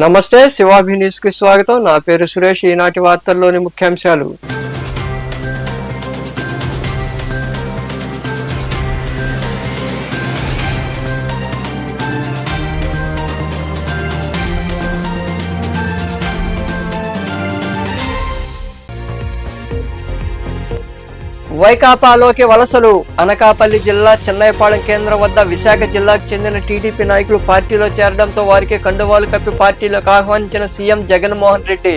నమస్తే, శివాభి న్యూస్ కి స్వాగతం. నా పేరు సురేష్. ఈనాటి వార్తల్లోని ముఖ్యాంశాలు. వైకాపాలోకి వలసలు. అనకాపల్లి జిల్లా చెన్నైపాళెం కేంద్రం వద్ద విశాఖ జిల్లాకు చెందిన టీడీపీ నాయకులు పార్టీలో చేరడంతో వారికి కండువాలు కప్పి పార్టీలోకి ఆహ్వానించిన సీఎం జగన్మోహన్ రెడ్డి.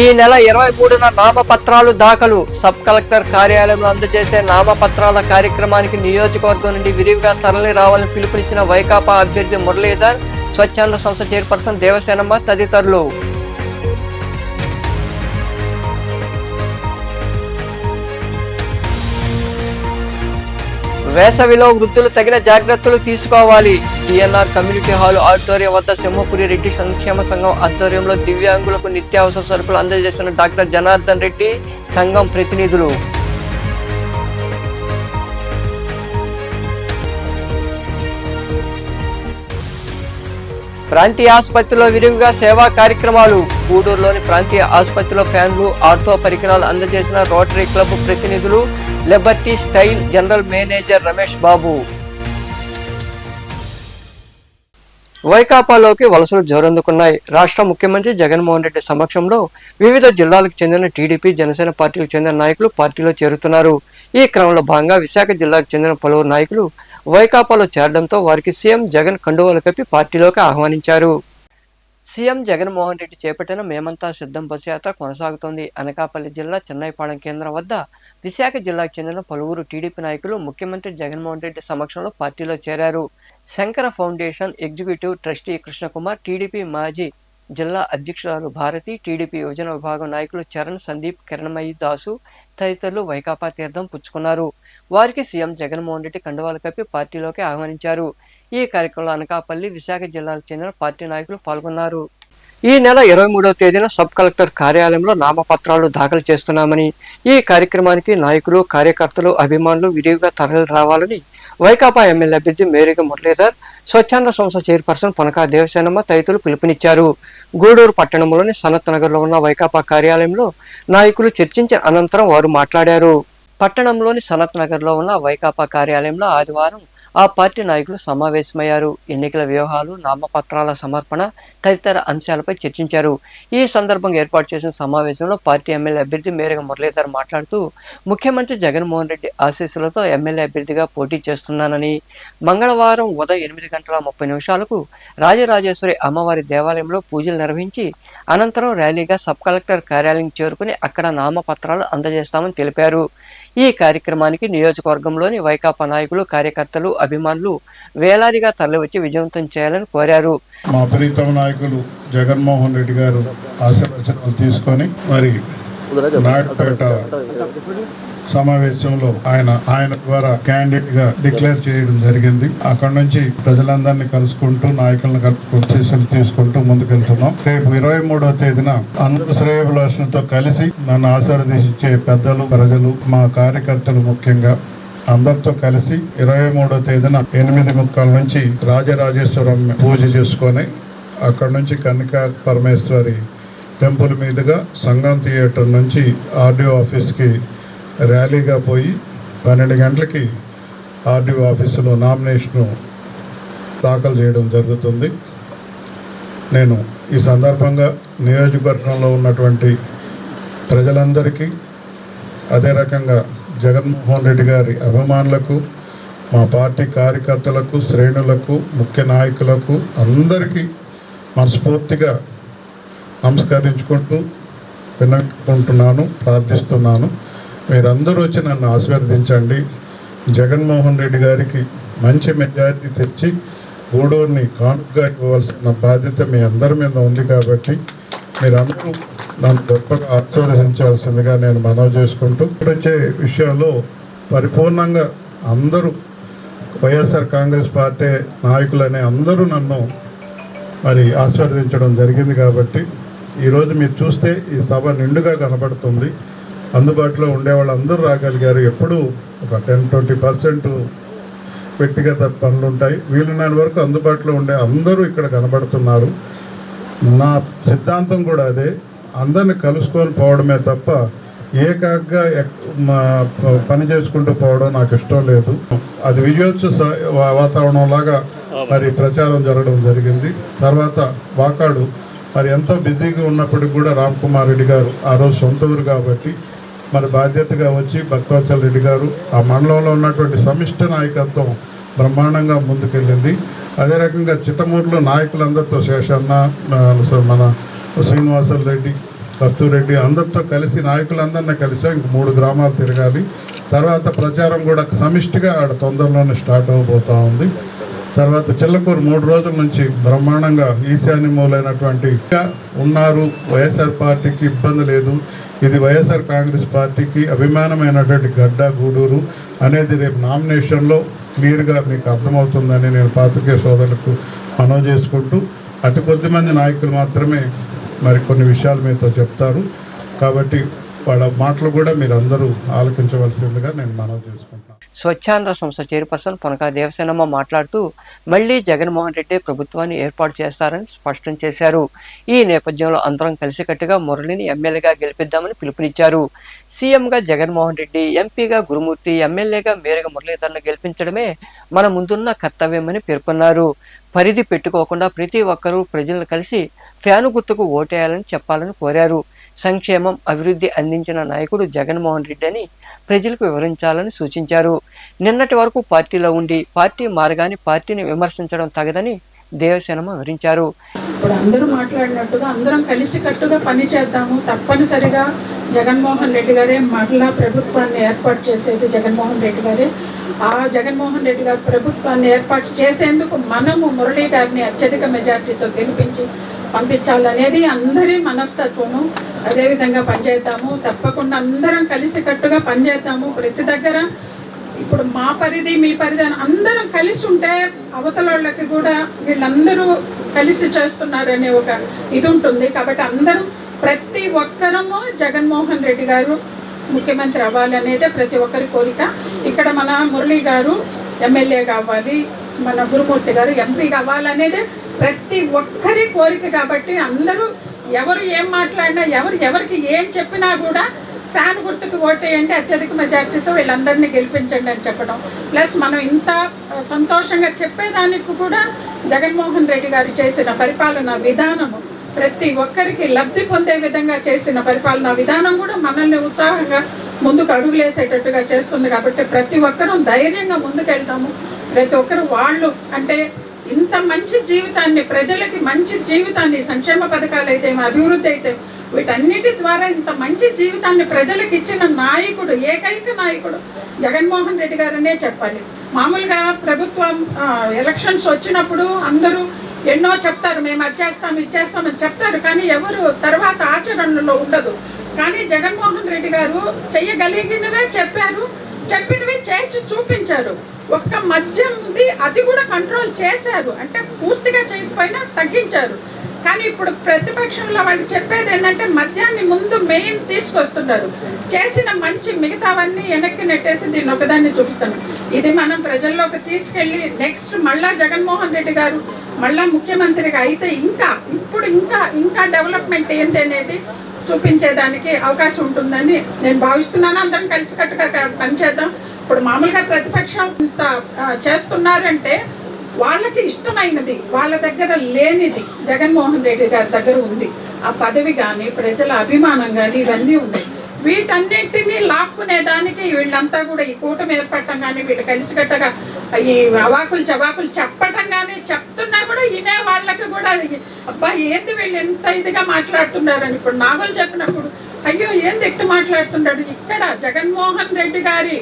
ఈ నెల 23న నామపత్రాలు దాఖలు. సబ్ కలెక్టర్ కార్యాలయంలో అందజేసే నామపత్రాల కార్యక్రమానికి నియోజకవర్గం నుండి విరివిగా తరలి రావాలని పిలుపునిచ్చిన వైకాపా అభ్యర్థి మురళీధర్, స్వచ్ఛంద సంస్థ చైర్పర్సన్ దేవసేనమ్మ తదితరులు. వేసవిలో వృద్ధులు తగిన జాగ్రత్తలు తీసుకోవాలి. టీఎన్ఆర్ కమ్యూనిటీ హాల్ ఆడిటోరియం వద్ద సింహపురి రెడ్డి సంక్షేమ సంఘం ఆధ్వర్యంలో దివ్యాంగులకు నిత్యావసర సరుకులు అందజేసిన డాక్టర్ జనార్దన్ రెడ్డి సంఘం ప్రతినిధులు. ప్రాంతీయ ఆసుపత్రిలో విరివిగా సేవా కార్యక్రమాలు. గూడూరులోని ప్రాంతీయ ఆసుపత్రిలో ఫ్యాన్లు, ఆర్థో పరికరాలు అందజేసిన రోటరీ క్లబ్ ప్రతినిధులు. Liberty style general manager Ramesh Babu. వైకాపాలోకి వలసలు జోరందుకున్నాయి. రాష్ట్ర ముఖ్యమంత్రి జగన్మోహన్ రెడ్డి సమక్షంలో వివిధ జిల్లాలకు చెందిన టీడీపీ, జనసేన పార్టీలకు చెందిన నాయకులు పార్టీలో చేరుతున్నారు. ఈ క్రమంలో భాగంగా విశాఖ జిల్లాకు చెందిన పలువురు నాయకులు వైకాపాలో చేరడంతో వారికి సీఎం జగన్ కండువాలు కప్పి పార్టీలోకి ఆహ్వానించారు. సీఎం జగన్మోహన్ రెడ్డి చేపట్టిన మేమంతా సిద్ధం బస్సు యాత్ర కొనసాగుతోంది. అనకాపల్లి జిల్లా చెన్నైపాళెం కేంద్రం వద్ద విశాఖ జిల్లాకు చెందిన పలువురు టీడీపీ నాయకులు ముఖ్యమంత్రి జగన్మోహన్ రెడ్డి సమక్షంలో పార్టీలో చేరారు. Shankara foundation executive trustee Krishna Kumar, TDP మాజీ జిల్లా అధ్యక్షురాలు భారతి, టీడీపీ యువజన విభాగం నాయకులు చరణ్, సందీప్, కిరణమయి దాసు తదితరులు వైకాపా తీర్థం పుచ్చుకున్నారు. వారికి సీఎం జగన్మోహన్ రెడ్డి కండువాలు కప్పి పార్టీలోకి ఆహ్వానించారు. ఈ కార్యక్రమంలో అనకాపల్లి, విశాఖ జిల్లాలకు చెందిన పార్టీ నాయకులు పాల్గొన్నారు. ఈ నెల 23వ తేదీన సబ్ కలెక్టర్ కార్యాలయంలో నామపత్రాలు దాఖలు చేస్తున్నామని, ఈ కార్యక్రమానికి నాయకులు, కార్యకర్తలు, అభిమానులు విరివిగా తరలి రావాలని వైకాపా ఎమ్మెల్యే అభ్యర్థి మేరీగ మురళీధర్, స్వచ్ఛంద సంస్థ చైర్పర్సన్ పొనకా దేవసేనమ్మ తదితరులు పిలుపునిచ్చారు. గూడూరు పట్టణంలోని సనత్ నగర్ లో ఉన్న వైకాపా కార్యాలయంలో నాయకులు చర్చించిన అనంతరం వారు మాట్లాడారు. పట్టణంలోని సనత్ నగర్ లో ఉన్న వైకాపా కార్యాలయంలో ఆదివారం ఆ పార్టీ నాయకులు సమావేశమయ్యారు. ఎన్నికల వ్యూహాలు, నామపత్రాల సమర్పణ తదితర అంశాలపై చర్చించారు. ఈ సందర్భంగా ఏర్పాటు చేసిన సమావేశంలో పార్టీ ఎమ్మెల్యే అభ్యర్థి మేరీగ మురళీధర్ మాట్లాడుతూ, ముఖ్యమంత్రి జగన్మోహన్ రెడ్డి ఆశీస్సులతో ఎమ్మెల్యే అభ్యర్థిగా పోటీ చేస్తున్నానని, మంగళవారం ఉదయం 8:30 రాజరాజేశ్వరి అమ్మవారి దేవాలయంలో పూజలు నిర్వహించి అనంతరం ర్యాలీగా సబ్ కలెక్టర్ కార్యాలయం చేరుకుని అక్కడ నామపత్రాలు అందజేస్తామని తెలిపారు. ఈ కార్యక్రమానికి నియోజకవర్గంలోని వైకాపా నాయకులు, కార్యకర్తలు, అభిమానులు వేలాదిగా తరలివచ్చి విజయవంతం చేయాలని కోరారు. మా ప్రీతమ నాయకులు జగన్మోహన్ రెడ్డి గారు ఆశీర్వచనాలు తీసుకొని మరి నాయుడుపేట సమావేశంలో ఆయన ద్వారా క్యాండిడేట్ గా డిక్లేర్ చేయడం జరిగింది. అక్కడ నుంచి ప్రజలందరినీ కలుసుకుంటూ, నాయకులను కలుపుకుంటూ, శిష్యులు తీసుకుంటూ ముందుకెళ్తున్నాం. రేపు 23వ తేదీన అందరూ శ్రేయోభిలాషులతో కలిసి నన్ను ఆశీర్వదించే పెద్దలు, ప్రజలు, మా కార్యకర్తలు ముఖ్యంగా అందరితో కలిసి 23వ తేదీన 8:30 నుంచి రాజరాజేశ్వరం పూజ చేసుకొని అక్కడ నుంచి కన్నికా పరమేశ్వరి టెంపుల్ మీదుగా సంగం థియేటర్ నుంచి ఆర్డీఓ ఆఫీస్కి ర్యాలీగా పోయి 12 గంటలకి ఆర్డీఓ ఆఫీసులో నామినేషను దాఖలు చేయడం జరుగుతుంది. నేను ఈ సందర్భంగా నియోజకవర్గంలో ఉన్నటువంటి ప్రజలందరికీ, అదే రకంగా జగన్మోహన్ రెడ్డి గారి అభిమానులకు, మా పార్టీ కార్యకర్తలకు, శ్రేణులకు, ముఖ్య నాయకులకు అందరికీ మనస్ఫూర్తిగా నమస్కరించుకుంటూ విన్నవించుకుంటున్నాను, ప్రార్థిస్తున్నాను. మీరందరూ వచ్చి నన్ను ఆశీర్వదించండి. జగన్మోహన్ రెడ్డి గారికి మంచి మెజారిటీ తెచ్చి గూడూరుని కానుకగా ఇవ్వవలసిన బాధ్యత మీ అందరి మీద ఉంది కాబట్టి మీరందరూ నన్ను గొప్పగా ఆశీర్వదించవలసిందిగా నేను మనవి చేసుకుంటూ, వచ్చే విషయంలో పరిపూర్ణంగా అందరూ వైఎస్ఆర్ కాంగ్రెస్ పార్టీ నాయకులనే అందరూ నన్ను మరి ఆశీర్వదించడం జరిగింది కాబట్టి ఈరోజు మీరు చూస్తే ఈ సభ నిండుగా కనబడుతుంది. అందుబాటులో ఉండే వాళ్ళందరూ రాగలిగారు. ఎప్పుడూ ఒక 10-20% వ్యక్తిగత పనులు ఉంటాయి. వీలున్నంత వరకు అందుబాటులో ఉండే అందరూ ఇక్కడ కనబడుతున్నారు. నా సిద్ధాంతం కూడా అదే, అందరిని కలుసుకొని పోవడమే తప్ప ఏకాగ్గా పని చేసుకుంటూ పోవడం నాకు ఇష్టం లేదు. అది విజయోత్సవ వాతావరణంలాగా మరి ప్రచారం జరగడం జరిగింది. తర్వాత వాకాడు మరి ఎంతో బిజీగా ఉన్నప్పటికి కూడా రామ్ కుమార్ రెడ్డి గారు ఆ రోజు సొంత ఊరు కాబట్టి మరి బాధ్యతగా వచ్చి భక్తవత్సల రెడ్డి గారు ఆ మండలంలో ఉన్నటువంటి సమిష్టి నాయకత్వం బ్రహ్మాండంగా ముందుకెళ్ళింది. అదే రకంగా చిట్టమూరులో నాయకులందరితో శేషన్న, మన శ్రీనివాసల్ రెడ్డి, కస్తూరెడ్డి అందరితో కలిసి నాయకులందరినీ కలిసి ఇంక 3 గ్రామాలు తిరగాలి. తర్వాత ప్రచారం కూడా సమిష్టిగా ఆడ తొందరలోనే స్టార్ట్ అవబోతూ ఉంది. తర్వాత చిల్లకూరు 3 రోజుల నుంచి బ్రహ్మాండంగా ఈశాన్యమూలైనటువంటి ఉన్నారు. వైఎస్ఆర్ పార్టీకి ఇబ్బంది లేదు. ఇది వైఎస్ఆర్ కాంగ్రెస్ పార్టీకి అభిమానమైనటువంటి గడ్డ గూడూరు అనేది రేపు నామినేషన్లో క్లియర్గా మీకు అర్థమవుతుందని నేను పాత్రికేయ సోదరులకు మనవి చేసుకుంటూ, అతి కొద్దిమంది నాయకులు మాత్రమే మరి కొన్ని విషయాలు మీతో చెప్తారు కాబట్టి వాళ్ళ మాటలు కూడా మీరు అందరూ ఆలకించవలసిందిగా నేను మనవి చేసుకుంటాను. స్వచ్ఛాంధ్ర సంస్థ చైర్పర్సన్ పొనక దేవసేనమ్మ మాట్లాడుతూ మళ్లీ జగన్మోహన్ రెడ్డి ప్రభుత్వాన్ని ఏర్పాటు చేస్తారని స్పష్టం చేశారు. ఈ నేపథ్యంలో అందరం కలిసికట్టుగా మురళిని ఎమ్మెల్యేగా గెలిపిద్దామని పిలుపునిచ్చారు. సీఎంగా జగన్మోహన్ రెడ్డి, ఎంపీగా గురుమూర్తి, ఎమ్మెల్యేగా మేరగ మురళీధరను గెలిపించడమే మన ముందున్న కర్తవ్యమని పేర్కొన్నారు. పరిధి పెట్టుకోకుండా ప్రతి ఒక్కరూ ప్రజలను కలిసి ఫ్యాను గుర్తుకు ఓటేయాలని చెప్పాలని కోరారు. సంక్షేమం, అభివృద్ధి అందించిన నాయకుడు జగన్మోహన్ రెడ్డి అని ప్రజలకు వివరించాలని సూచించారు. నిన్నటి వరకు పార్టీలో ఉండి పార్టీ మారగానే పార్టీని విమర్శించడం తగదని దేవసేనమ్మ వివరించారు. ఇప్పుడు అందరూ మాట్లాడినట్టుగా అందరం కలిసికట్టుగా పని చేద్దాము. తప్పనిసరిగా జగన్మోహన్ రెడ్డి గారే మరలా ప్రభుత్వాన్ని ఏర్పాటు చేసేది జగన్మోహన్ రెడ్డి గారే. ఆ జగన్మోహన్ రెడ్డి గారి ప్రభుత్వాన్ని ఏర్పాటు చేసేందుకు మనము మురళీ గారిని అత్యధిక మెజార్టీతో గెలిపించి పంపించాలనేది అందరి మనస్తత్వము. అదేవిధంగా పనిచేద్దాము. తప్పకుండా అందరం కలిసికట్టుగా పనిచేద్దాము. ప్రతి దగ్గర ఇప్పుడు మా పరిధి, మీ పరిధి అందరం కలిసి ఉంటే అవతల వాళ్ళకి కూడా వీళ్ళందరూ కలిసి చేస్తున్నారనే ఒక ఇది ఉంటుంది. కాబట్టి అందరం ప్రతి ఒక్కరము జగన్మోహన్ రెడ్డి గారు ముఖ్యమంత్రి అవ్వాలనేదే ప్రతి ఒక్కరి కోరిక. ఇక్కడ మన మురళీ గారు ఎమ్మెల్యే కావాలి, మన గురుమూర్తి గారు ఎంపీ కావాలనేదే ప్రతి ఒక్కరి కోరిక. కాబట్టి అందరూ ఎవరు ఏం మాట్లాడినా, ఎవరికి ఏం చెప్పినా కూడా ఫ్యాన్ గుర్తుకు ఓటేయండి, అత్యధిక మెజార్టీతో వీళ్ళందరినీ గెలిపించండి అని చెప్పడం. ప్లస్ మనం ఇంత సంతోషంగా చెప్పేదానికి కూడా జగన్మోహన్ రెడ్డి గారు చేసిన పరిపాలన విధానము, ప్రతి ఒక్కరికి లబ్ధి పొందే విధంగా చేసిన పరిపాలన విధానం కూడా మనల్ని ఉత్సాహంగా ముందుకు అడుగులేసేటట్టుగా చేస్తుంది. కాబట్టి ప్రతి ఒక్కరూ ధైర్యంగా ముందుకెళ్తాము. ప్రతి ఒక్కరు వాళ్ళు అంటే ఇంత మంచి జీవితాన్ని, ప్రజలకి మంచి జీవితాన్ని, సంక్షేమ పథకాలు అయితే, అభివృద్ధి అయితే, వీటన్నిటి ద్వారా ఇంత మంచి జీవితాన్ని ప్రజలకు ఇచ్చిన నాయకుడు, ఏకైక నాయకుడు జగన్మోహన్ రెడ్డి గారనే చెప్పాలి. మామూలుగా ప్రభుత్వం ఎలక్షన్స్ వచ్చినప్పుడు అందరూ ఎన్నో చెప్తారు, మేము అది చేస్తాం, ఇది చేస్తామని చెప్తారు, కానీ ఎవరు తర్వాత ఆచరణలో ఉండదు. కానీ జగన్మోహన్ రెడ్డి గారు చెయ్యగలిగినవే చెప్పారు, చెప్పినవి చేసి చూపించారు. ఒక్క మద్యంది అది కూడా కంట్రోల్ చేశారు, అంటే పూర్తిగా చేయకపోయినా తగ్గించారు. కానీ ఇప్పుడు ప్రతిపక్షంలో వాళ్ళు చెప్పేది ఏంటంటే మద్యాన్ని ముందు మెయిన్ తీసుకొస్తున్నారు, చేసిన మంచి మిగతావన్నీ వెనక్కి నెట్టేసి దీన్ని ఒకదాన్ని చూపిస్తాను. ఇది మనం ప్రజల్లోకి తీసుకెళ్ళి నెక్స్ట్ మళ్ళా జగన్మోహన్ రెడ్డి గారు మళ్ళా ముఖ్యమంత్రిగా అయితే ఇంకా డెవలప్మెంట్ ఏంటి అనేది చూపించేదానికి అవకాశం ఉంటుందని నేను భావిస్తున్నాను. అందరం కలిసికట్టుగా పనిచేద్దాం. ఇప్పుడు మామూలుగా ప్రతిపక్షం ఇంత చేస్తున్నారంటే వాళ్ళకి ఇష్టమైనది, వాళ్ళ దగ్గర లేనిది జగన్మోహన్ రెడ్డి గారి దగ్గర ఉంది. ఆ పదవి కానీ, ప్రజల అభిమానం కానీ ఇవన్నీ ఉన్నాయి. వీటన్నింటినీ లాక్కునేదానికి వీళ్ళంతా కూడా ఈ కూటమి ఏర్పడటం కానీ, వీళ్ళు కలిసికట్టగా ఈ అవాకులు చవాకులు చెప్పటం కానీ, చెప్తున్నా కూడా వినే వాళ్ళకి కూడా అబ్బా ఏంది వీళ్ళు ఎంత ఇదిగా మాట్లాడుతున్నారని. ఇప్పుడు నాగులు చెప్పినప్పుడు అయ్యో ఏంది ఎట్టు మాట్లాడుతున్నాడు. ఇక్కడ జగన్మోహన్ రెడ్డి గారి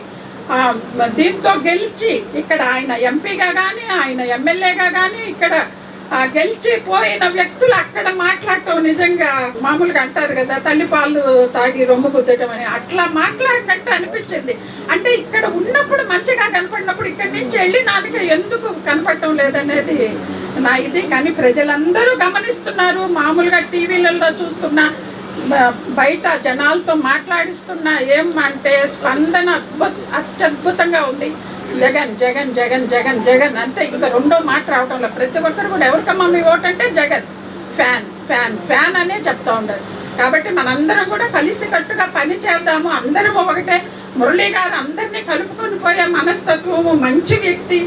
దీంతో గెలిచి ఇక్కడ ఆయన ఎంపీగా కానీ, ఆయన ఎమ్మెల్యేగా కానీ ఇక్కడ గెలిచిపోయిన వ్యక్తులు అక్కడ మాట్లాడటం నిజంగా మామూలుగా అంటారు కదా, తల్లి పాలు తాగి రొమ్ము గుద్దటం అని, అట్లా మాట్లాడినట్టు అనిపించింది. అంటే ఇక్కడ ఉన్నప్పుడు మంచిగా కనపడినప్పుడు ఇక్కడి నుంచి వెళ్ళినాక ఎందుకు కనపడటం లేదనేది నా ఇది. కానీ ప్రజలందరూ గమనిస్తున్నారు, మామూలుగా టీవీలలో చూస్తున్నా, బయట జనాలతో మాట్లాడిస్తున్నా ఏమంటే స్పందన అత్యద్భుతంగా ఉంది. జగన్ జగన్ జగన్ జగన్ జగన్ అంతే, ఇంకా రెండో మాట రావడంలో ప్రతి ఒక్కరు కూడా ఎవరికమ్మా మీ ఓటు అంటే జగన్ ఫ్యాన్ ఫ్యాన్ ఫ్యాన్ అనే చెప్తూ ఉంటారు. కాబట్టి మనందరం కూడా కలిసికట్టుగా పని చేద్దాము. అందరం ఒకటే. మురళీ గారు అందరినీ కలుపుకొని పోయే మనస్తత్వము, మంచి వ్యక్తి,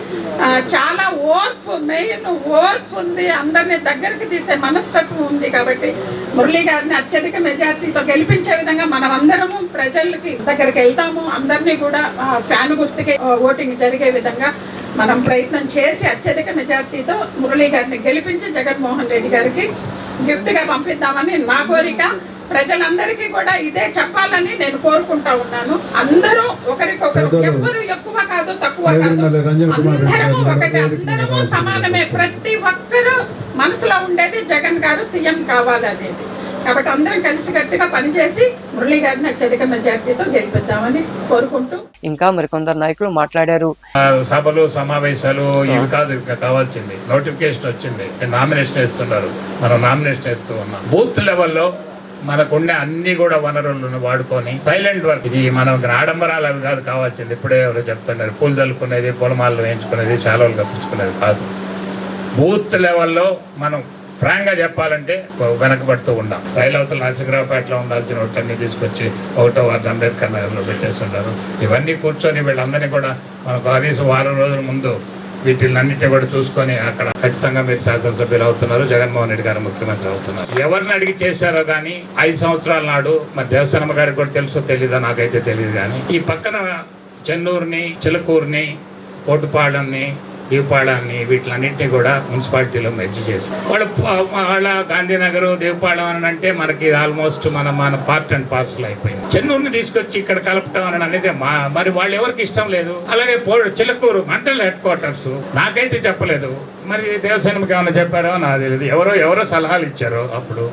చాలా ఓర్పు, మెయిన్ ఓర్పు ఉంది, అందరినీ దగ్గరికి తీసే మనస్తత్వం ఉంది. కాబట్టి మురళీ గారిని అత్యధిక మెజార్టీతో గెలిపించే విధంగా మనం అందరము ప్రజలకి దగ్గరికి వెళ్తాము. అందరినీ కూడా ఫ్యాన్ గుర్తుకి ఓటింగ్ జరిగే విధంగా మనం ప్రయత్నం చేసి అత్యధిక మెజార్టీతో మురళీ గారిని గెలిపించి జగన్మోహన్ రెడ్డి గారికి గిఫ్ట్గా పంపిద్దామని నా కోరిక. ప్రజలందరికీ కూడా ఇదే చెప్పాలని నేను కోరుకుంటా ఉన్నాను. అందరూ ఒకరికొకరు, ఎవ్వరు ఎక్కువ కాదు తక్కువ కాదు, అందరము ఒకటే, అందరము సమానమే. ప్రతి ఒక్కరు మనసులో ఉండేది జగన్ గారు సీఎం కావాలనేది. కాబట్టి అందరం కలిసికట్టుగా పనిచేసి మురళీ గారిని అత్యధిక మెజార్టీతో గెలిపిద్దామని కోరుకుంటూ ఇంకా మరికొందరు నాయకులు మాట్లాడారు. సభలు సమావేశాలు ఇవి కాదు కావాల్సింది. నోటిఫికేషన్ వచ్చింది, నామినేషన్ వేస్తున్నారు, మనం నామినేషన్ వేస్తూ ఉన్నాం. బూత్ లెవెల్లో మనకుండే అన్ని కూడా వనరులను వాడుకొని సైలెంట్ వర్క్, ఇది మనం ఆడంబరాలు అవి కాదు కావాల్సింది. ఇప్పుడే ఎవరు చెప్తున్నారు, పూలు చల్లుకునేది, పొలమాలను వేయించుకునేది, శాలువలు కప్పించుకునేది కాదు. బూత్ లెవెల్లో మనం ఫ్రాంక్గా చెప్పాలంటే వెనకబడుతూ ఉన్నాం. రైలు అవతల నరసింహరావుపేటలో ఉండాల్సిన ఒకటన్నీ తీసుకొచ్చి 1వ వార్డు అంబేద్కర్ నగర్లో పెట్టేస్తున్నారు. ఇవన్నీ కూర్చొని వీళ్ళందరినీ కూడా మనకు కనీసం వారం రోజుల ముందు వీటిలన్నింటినీ కూడా చూసుకొని అక్కడ ఖచ్చితంగా మీరు శాసనసభ్యులు అవుతున్నారు, జగన్మోహన్ రెడ్డి గారు ముఖ్యమంత్రి అవుతున్నారు. ఎవరిని అడిగి చేశారో కానీ 5 సంవత్సరాల నాడు మరి దేవస్థానం గారికి కూడా తెలుసో తెలీదో నాకైతే తెలియదు, కానీ ఈ పక్కన చెన్నూరుని, చిలకూరుని, పోటుపాళెంని, దీవపాళాన్ని వీటిలన్నింటినీ కూడా మున్సిపాలిటీలో మెర్జ్ చేసి వాళ్ళ గాంధీనగర్, దీవపాళెం అని అంటే మనకి ఆల్మోస్ట్ మన పార్ట్ అండ్ పార్సల్ అయిపోయింది. చెన్నూరుని తీసుకొచ్చి ఇక్కడ కలపటం అని అనేది మరి వాళ్ళు ఎవరికి ఇష్టం లేదు. అలాగే చిలకూరు మండల్ హెడ్ క్వార్టర్స్ నాకైతే చెప్పలేదు, మరి దేవసేనకి ఏమైనా చెప్పారో నాకు తెలియదు. ఎవరో సలహాలు ఇచ్చారో అప్పుడు.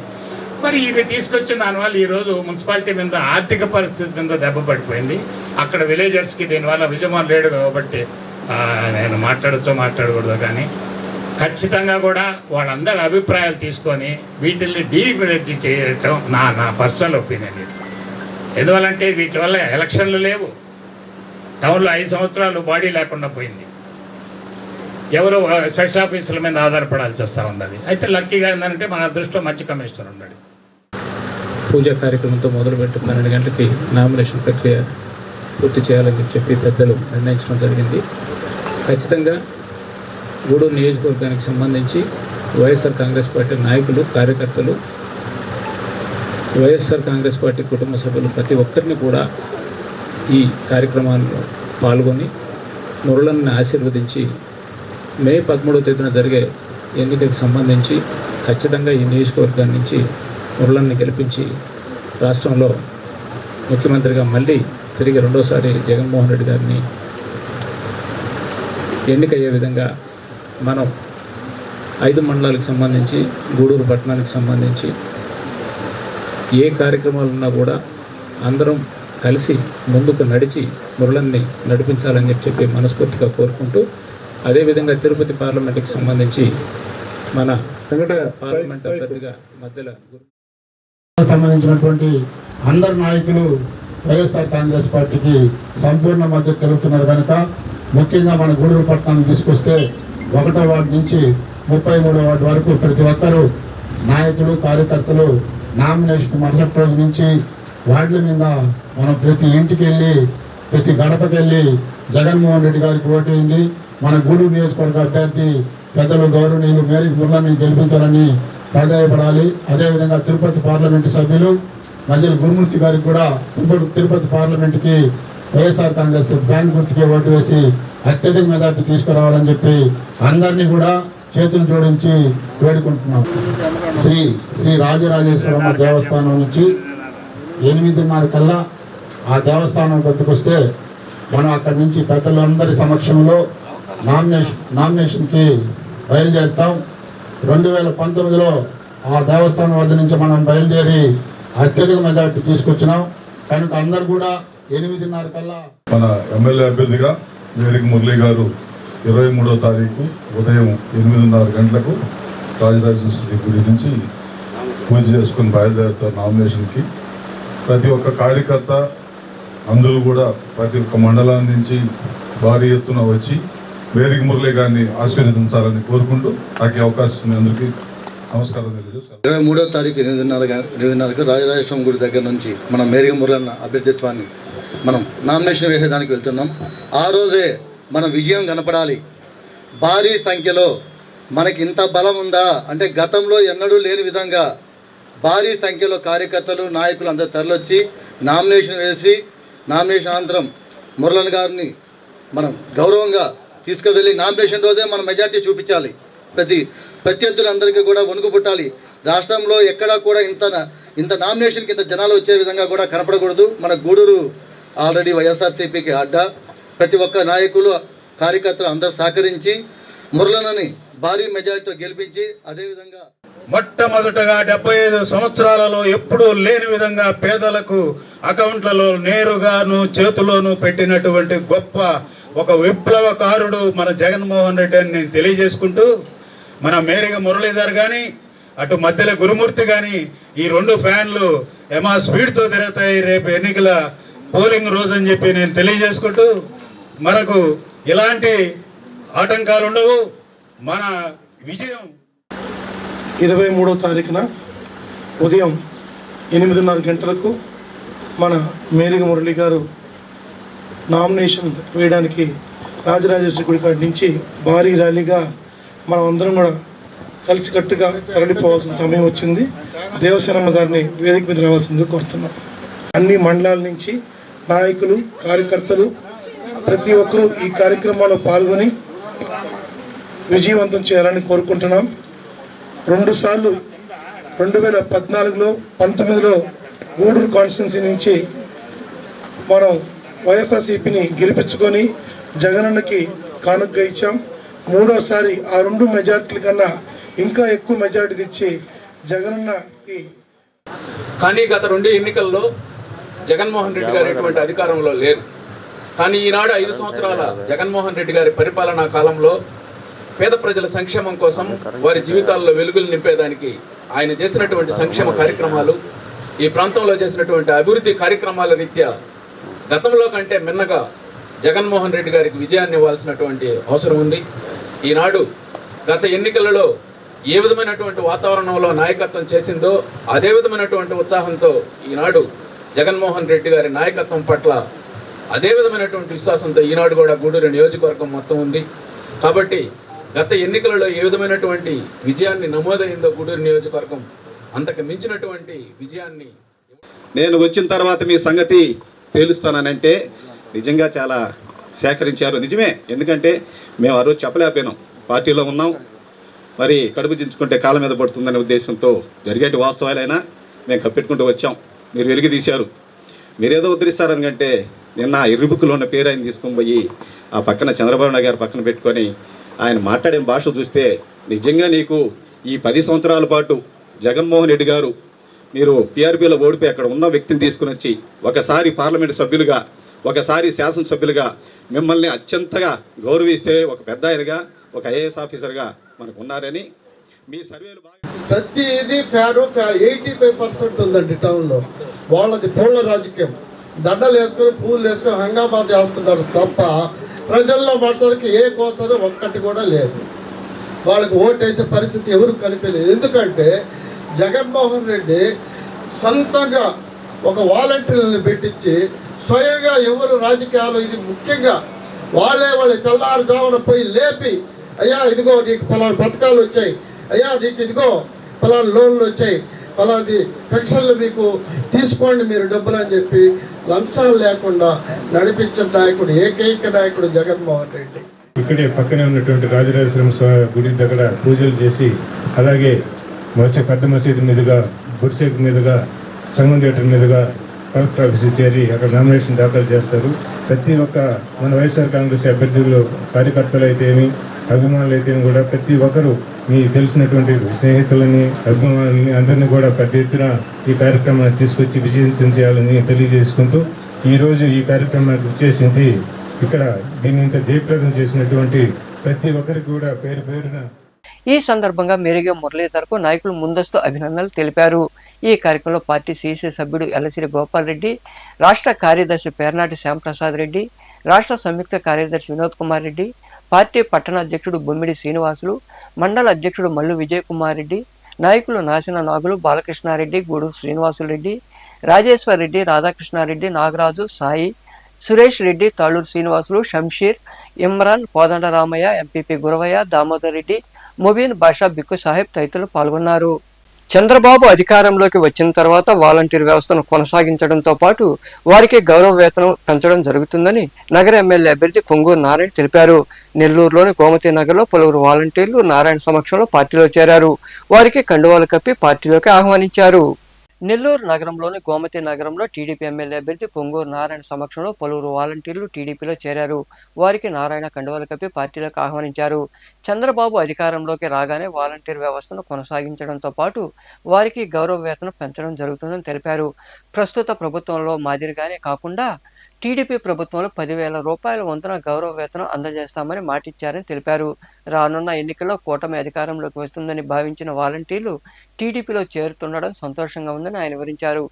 మరి ఇవి తీసుకొచ్చిన దానివల్ల ఈరోజు మున్సిపాలిటీ మీద ఆర్థిక పరిస్థితి మీద దెబ్బ పడిపోయింది. అక్కడ విలేజర్స్కి దీనివల్ల విజయమోహన్ లేడు కాబట్టి నేను మాట్లాడకూడదు, కానీ ఖచ్చితంగా కూడా వాళ్ళందరి అభిప్రాయాలు తీసుకొని వీటిల్ని డీమెరిట్ చేయటం నా పర్సనల్ ఒపీనియన్. ఇది ఎందువల్లంటే వీటి వల్ల ఎలక్షన్లు లేవు, టౌన్లో 5 సంవత్సరాలు బాడీ లేకుండా పోయింది, ఎవరు స్పెషల్ ఆఫీసుల మీద ఆధారపడాల్సి వస్తూ ఉన్నది. అయితే లక్కీగా ఏంటంటే మన అదృష్టం మంచి కమిషనర్ ఉన్నాడు. పూజా కార్యక్రమంతో మొదలుపెట్టి 12 గంటలకి నామినేషన్ ప్రక్రియ పూర్తి చేయాలని చెప్పి పెద్దలు నిర్ణయించడం జరిగింది. ఖచ్చితంగా గూడూరు నియోజకవర్గానికి సంబంధించి వైఎస్ఆర్ కాంగ్రెస్ పార్టీ నాయకులు, కార్యకర్తలు, వైఎస్ఆర్ కాంగ్రెస్ పార్టీ కుటుంబ సభ్యులు ప్రతి ఒక్కరిని కూడా ఈ కార్యక్రమాల్లో పాల్గొని మురళన్ని ఆశీర్వదించి మే 13వ తేదీన జరిగే ఎన్నికలకు సంబంధించి ఖచ్చితంగా ఈ నియోజకవర్గం నుంచి మురళన్ని గెలిపించి రాష్ట్రంలో ముఖ్యమంత్రిగా మళ్ళీ తిరిగి రెండోసారి జగన్మోహన్ రెడ్డి గారిని ఎన్నికయ్యే విధంగా మనం 5 మండలాలకు సంబంధించి, గూడూరు పట్టణానికి సంబంధించి ఏ కార్యక్రమాలు ఉన్నా కూడా అందరం కలిసి ముందుకు నడిచి మురళన్ని నడిపించాలని చెప్పి మనస్ఫూర్తిగా కోరుకుంటూ, అదేవిధంగా తిరుపతి పార్లమెంట్కి సంబంధించి మన పార్లమెంట్ అభ్యర్థిగా మధ్యలో సంబంధించినటువంటి అందరు నాయకులు వైఎస్ఆర్ కాంగ్రెస్ పార్టీకి సంపూర్ణ మద్దతు తెలుపుతున్నారు. కనుక ముఖ్యంగా మన గూడూరు పట్టణాన్ని తీసుకొస్తే 1వ వార్డు నుంచి 33వ వార్డు వరకు ప్రతి ఒక్కరూ నాయకులు, కార్యకర్తలు నామినేషన్ మరుసటి రోజు నుంచి వార్డుల మీద మనం ప్రతి ఇంటికి వెళ్ళి, ప్రతి గడపకి వెళ్ళి జగన్మోహన్ రెడ్డి గారికి ఓటేయండి, మన గూడూరు నియోజకవర్గ అభ్యర్థి పెద్దలు గౌరవనీయులు మేరీ మురళిని గెలిపించాలని ప్రాధాయపడాలి. అదేవిధంగా తిరుపతి పార్లమెంటు సభ్యులు మధ్యలో గురుమూర్తి గారికి కూడా తిరుపతి పార్లమెంటుకి వైఎస్ఆర్ కాంగ్రెస్ బ్యాన్ గుర్తుకి ఓటు వేసి అత్యధిక మెజార్టీ తీసుకురావాలని చెప్పి అందరినీ కూడా చేతులు జోడించి వేడుకుంటున్నాం. శ్రీ రాజరాజేశ్వరమ్మ దేవస్థానం నుంచి 8:30 కల్లా ఆ దేవస్థానం వద్దకొస్తే మనం అక్కడి నుంచి పెద్దలందరి సమక్షంలో నామినేషన్కి బయలుదేరుతాం. 2019లో ఆ దేవస్థానం వద్ద నుంచి మనం బయలుదేరి అత్యధిక మెజార్టీ తీసుకొచ్చినాం. కనుక అందరు కూడా 8:30 కల్లా మన ఎమ్మెల్యే అభ్యర్థిగా మేరీ మురళి గారు 23వ తారీఖు ఉదయం 8:30 గంటలకు రాజరాజేశ్వరి గుడి నుంచి పూజ చేసుకుని బయలుదేరుతారు నామినేషన్కి. ప్రతి ఒక్క కార్యకర్త అందరూ కూడా ప్రతి ఒక్క మండలం నుంచి భారీ ఎత్తున వచ్చి వేదిక మురళి గారిని ఆశీర్వదించాలని కోరుకుంటూ నాకు ఈ అవకాశం అందరికీ నమస్కారం తెలియజేస్తాను. 23వ తారీఖు 8:30కు రాజరాజేశ్వరం గుడి దగ్గర నుంచి మనం మేరిగ మురళన్న అభ్యర్థిత్వాన్ని మనం నామినేషన్ వేసేదానికి వెళ్తున్నాం. ఆ రోజే మన విజయం కనపడాలి. భారీ సంఖ్యలో మనకి ఇంత బలం ఉందా అంటే గతంలో ఎన్నడూ లేని విధంగా భారీ సంఖ్యలో కార్యకర్తలు నాయకులు అందరూ తరలొచ్చి నామినేషన్ వేసి నామినేషన్ అనంతరం మురళన్ గారిని మనం గౌరవంగా తీసుకువెళ్ళి నామినేషన్ రోజే మనం మెజార్టీ చూపించాలి. ప్రత్యర్థులందరికీ కూడా వణుకు పుట్టాలి. రాష్ట్రంలో ఎక్కడా కూడా ఇంత నామినేషన్కి ఇంత జనాలు వచ్చే విధంగా కూడా కనపడకూడదు. మన గూడూరు ఆల్రెడీ వైఎస్ఆర్సీపీకి అడ్డా. ప్రతి ఒక్క నాయకులు కార్యకర్తలు అందరూ సహకరించి మురళనని భారీ మెజారిటీతో గెలిపించి అదేవిధంగా మొట్టమొదటగా 75 సంవత్సరాలలో ఎప్పుడూ లేని విధంగా పేదలకు అకౌంట్లలో నేరుగాను చేతిలోనూ పెట్టినటువంటి గొప్ప ఒక విప్లవకారుడు మన జగన్మోహన్ రెడ్డి అని నేను తెలియజేసుకుంటూ, మన మేరిగ మురళీధర్ కానీ అటు మధ్యలో గురుమూర్తి కానీ ఈ 2 ఫ్యాన్లు ఏమా స్పీడ్తో తిరుగుతాయి రేపు ఎన్నికల పోలింగ్ రోజు అని చెప్పి నేను తెలియజేసుకుంటూ, మనకు ఇలాంటి ఆటంకాలు ఉండవు. మన విజయం 23వ తారీఖున ఉదయం 8:30 గంటలకు మన మేరిగ మురళి గారు నామినేషన్ వేయడానికి రాజరాజేశ్వరి గుడి కాడి నుంచి భారీ ర్యాలీగా మనం అందరం కూడా కలిసికట్టుగా తరలిపోవాల్సిన సమయం వచ్చింది. దేవసేనమ్మ గారిని వేదిక మీద రావాల్సిందిగా కోరుతున్నాం. అన్ని మండలాల నుంచి నాయకులు, కార్యకర్తలు ప్రతి ఒక్కరూ ఈ కార్యక్రమాల్లో పాల్గొని విజయవంతం చేయాలని కోరుకుంటున్నాం. 2 సార్లు 2014లో 19లో గూడూరు కాన్స్టిట్యున్సీ నుంచి మనం వైఎస్ఆర్సీపీని గెలిపించుకొని జగనన్నకి కానుకగా ఇచ్చాం. 3వసారి ఆ 2 మెజార్టీల కన్నా ఇంకా ఎక్కువ మెజార్టీ తెచ్చి జగనన్నకి. కానీ గత 2 ఎన్నికల్లో జగన్మోహన్ రెడ్డి గారు ఎటువంటి అధికారంలో లేరు. కానీ ఈనాడు 5 సంవత్సరాల జగన్మోహన్ రెడ్డి గారి పరిపాలనా కాలంలో పేద ప్రజల సంక్షేమం కోసం, వారి జీవితాల్లో వెలుగులు నింపేదానికి ఆయన చేసినటువంటి సంక్షేమ కార్యక్రమాలు, ఈ ప్రాంతంలో చేసినటువంటి అభివృద్ధి కార్యక్రమాల రీత్యా గతంలో కంటే మిన్నగా జగన్మోహన్ రెడ్డి గారికి విజయాన్ని ఇవ్వాల్సినటువంటి అవసరం ఉంది. ఈనాడు గత ఎన్నికలలో ఏ విధమైనటువంటి వాతావరణంలో నాయకత్వం చేసిందో అదే విధమైనటువంటి ఉత్సాహంతో ఈనాడు జగన్మోహన్ రెడ్డి గారి నాయకత్వం పట్ల అదే విధమైనటువంటి విశ్వాసంతో ఈనాడు కూడా గూడూరు నియోజకవర్గం మొత్తం ఉంది. కాబట్టి గత ఎన్నికలలో ఏ విధమైనటువంటి విజయాన్ని నమోదైందో గూడూరు నియోజకవర్గం అంతకు మించినటువంటి విజయాన్ని నేను వచ్చిన తర్వాత మీ సంగతి తేలుస్తానంటే నిజంగా చాలా సేకరించారు. నిజమే, ఎందుకంటే మేము ఆ రోజు చెప్పలేకపోయినాం, పార్టీలో ఉన్నాం, మరి కడుపు చించుకుంటే కాళ్ళ మీద పడుతుందనే ఉద్దేశంతో జరిగేటి వాస్తవాలైనా మేము కప్పెట్టుకుంటూ వచ్చాం. మీరు వెలిగి తీశారు. మీరేదో ఉద్ధరిస్తారనుకంటే నిన్న ఇరుబుక్కులో ఉన్న పేరు ఆయన తీసుకొని పోయి ఆ పక్కన చంద్రబాబు నాయుడు గారు పక్కన పెట్టుకొని ఆయన మాట్లాడిన భాష చూస్తే నిజంగా నీకు ఈ 10 సంవత్సరాల పాటు జగన్మోహన్ రెడ్డి గారు మీరు టీఆర్పీలో ఓడిపోయి అక్కడ ఉన్న వ్యక్తిని తీసుకుని వచ్చి ఒకసారి పార్లమెంటు సభ్యులుగా, ఒకసారి శాసనసభ్యులుగా మిమ్మల్ని అత్యంతగా గౌరవిస్తే ఒక పెద్ద ఆయనగా, ఒక ఐఏఎస్ ఆఫీసర్గా మనకు ఉన్నారని మీ సర్వేలు బాగా ప్రతిదీ 85% ఉందండి టౌన్లో. వాళ్ళది పూల రాజకీయం. దండలు వేసుకొని పూలు వేసుకొని హంగామా చేస్తున్నారు తప్ప ప్రజల్లో మనుషులకి ఏ కోసరు ఒక్కటి కూడా లేదు. వాళ్ళకి ఓటేసే పరిస్థితి ఎవరు కనిపించలేదు. ఎందుకంటే జగన్మోహన్ రెడ్డి సొంతంగా ఒక వాలంటీర్లను పెట్టించి స్వయంగా ఎవరు రాజకీయాలు, ఇది ముఖ్యంగా వాళ్ళ తెల్లారుజామున పోయి లేపి, అయ్యా ఇదిగో నీకు పలానా పథకాలు వచ్చాయి, అయ్యా నీకు ఇదిగో పలానా లోన్లు వచ్చాయి, పలాది పెన్షన్లు మీకు తీసుకోండి మీరు డబ్బులు అని చెప్పి లంచాలు లేకుండా నడిపించిన నాయకుడు, ఏకైక నాయకుడు జగన్మోహన్ రెడ్డి. ఇక్కడే పక్కనే ఉన్నటువంటి రాజరాజేశ్వరం గుడి దగ్గర పూజలు చేసి, అలాగే పెద్ద మసీదు మీదుగా, గుడిసేకు మీదుగా, సంగం థియేటర్ మీదుగా కలెక్టర్ ఆఫీసు చేరి అక్కడ నామినేషన్ దాఖలు చేస్తారు. ప్రతి ఒక్క మన వైఎస్ఆర్ కాంగ్రెస్ అభ్యర్థులు, కార్యకర్తలు అయితేమి, అభిమానులు అయితేమి కూడా ప్రతి ఒక్కరు మీ తెలిసినటువంటి స్నేహితులని, అభిమానులని అందరినీ కూడా పెద్ద ఎత్తున ఈ కార్యక్రమాన్ని తీసుకొచ్చి విజయవంతం చేయాలని తెలియజేసుకుంటూ, ఈరోజు ఈ కార్యక్రమానికి వచ్చేసింది ఇక్కడ దీన్ని ఇంత జయప్రదం చేసినటువంటి ప్రతి ఒక్కరికి కూడా పేరు పేరున ఈ సందర్భంగా మెరుగే మురళీధర్కు నాయకులు ముందస్తు అభినందనలు తెలిపారు. ఈ కార్యక్రమంలో పార్టీ సీసీ సభ్యుడు ఎల్లసిరి గోపాల్ రెడ్డి, రాష్ట్ర కార్యదర్శి పేర్నాటి శ్యాంప్రసాద్ రెడ్డి, రాష్ట్ర సంయుక్త కార్యదర్శి వినోద్ కుమార్ రెడ్డి, పార్టీ పట్టణ అధ్యక్షుడు బొమ్మిడి శ్రీనివాసులు, మండల అధ్యక్షుడు మల్లు విజయ్ కుమార్ రెడ్డి, నాయకులు నాసిన నాగులు, బాలకృష్ణారెడ్డి, గూడూరు శ్రీనివాసులరెడ్డి, రాజేశ్వర్ రెడ్డి, రాధాకృష్ణారెడ్డి, నాగరాజు, సాయి, సురేష్ రెడ్డి, తాళూరు శ్రీనివాసులు, షంషీర్, ఇమ్రాన్, కోదండరామయ్య, ఎంపీపీ గురవయ్య, దామోదర్ రెడ్డి, ముబీన్ బాషా, బిక్కు సాహెబ్ తదితరులు పాల్గొన్నారు. చంద్రబాబు అధికారంలోకి వచ్చిన తర్వాత వాలంటీర్ వ్యవస్థను కొనసాగించడంతో పాటు వారికి గౌరవ వేతనం పెంచడం జరుగుతుందని నగర ఎమ్మెల్యే అభ్యర్థి పొంగూరు నారాయణ తెలిపారు. నెల్లూరులోని గోమతి నగర్లో పలువురు వాలంటీర్లు నారాయణ సమక్షంలో పార్టీలో చేరారు. వారికి కండువాలు కప్పి పార్టీలోకి ఆహ్వానించారు. నెల్లూరు నగరంలోని గోమతి నగరంలో టీడీపీ ఎమ్మెల్యే అభ్యర్థి పొంగూరు నారాయణ సమక్షంలో పలువురు వాలంటీర్లు టీడీపీలో చేరారు. వారికి నారాయణ కండువాలు కప్పి పార్టీలకు ఆహ్వానించారు. చంద్రబాబు అధికారంలోకి రాగానే వాలంటీర్ వ్యవస్థను కొనసాగించడంతో పాటు వారికి గౌరవ వేతనం పెంచడం జరుగుతుందని తెలిపారు. ప్రస్తుత ప్రభుత్వంలో మాదిరిగానే కాకుండా టీడీపీ ప్రభుత్వంలో 10,000 రూపాయల వంతున గౌరవ వేతనం అందజేస్తామని మాటిచ్చారని తెలిపారు. రానున్న ఎన్నికల్లో కూటమి అధికారంలోకి వస్తుందని భావించిన వాలంటీర్లు టీడీపీలో చేరుతుండడం సంతోషంగా ఉందని ఆయన వివరించారు.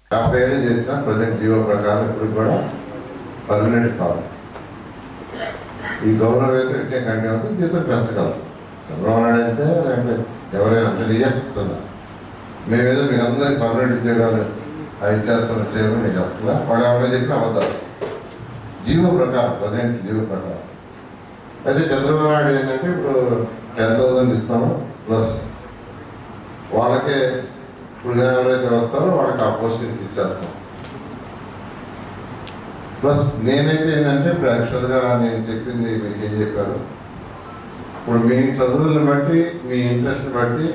ఈ గౌరవ వేతనం కంటే జీతం పెంచగలరు. చంద్రబాబు నాయుడు అయితే ఎవరైనా అంటే నిజం చెప్తున్నా, మేమేదో మీకు అందరికీ పర్మనెంట్ ఉద్యోగాలు అవి చేస్తామని చేయమని నేను చెప్తున్నా. వాళ్ళు ఎవరైనా చెప్పిన అబద్ధాలు. జీవో ప్రకారం 10 జీవో ప్రకారం అయితే చంద్రబాబు నాయుడు ఏంటంటే ఇప్పుడు 10,000 ఇస్తాము ప్లస్ వాళ్ళకే ఇప్పుడు ఎవరైతే వస్తారో వాళ్ళకి ఆ పోస్టింగ్స్ ఇచ్చేస్తాం. ప్లస్ నేనైతే ఏంటంటే ఇప్పుడు యాక్చువల్గా నేను చెప్పింది మీకు ఏం చెప్పారు, ఇప్పుడు మీ చదువులను బట్టి మీ ఇంట్రెస్ట్ని బట్టి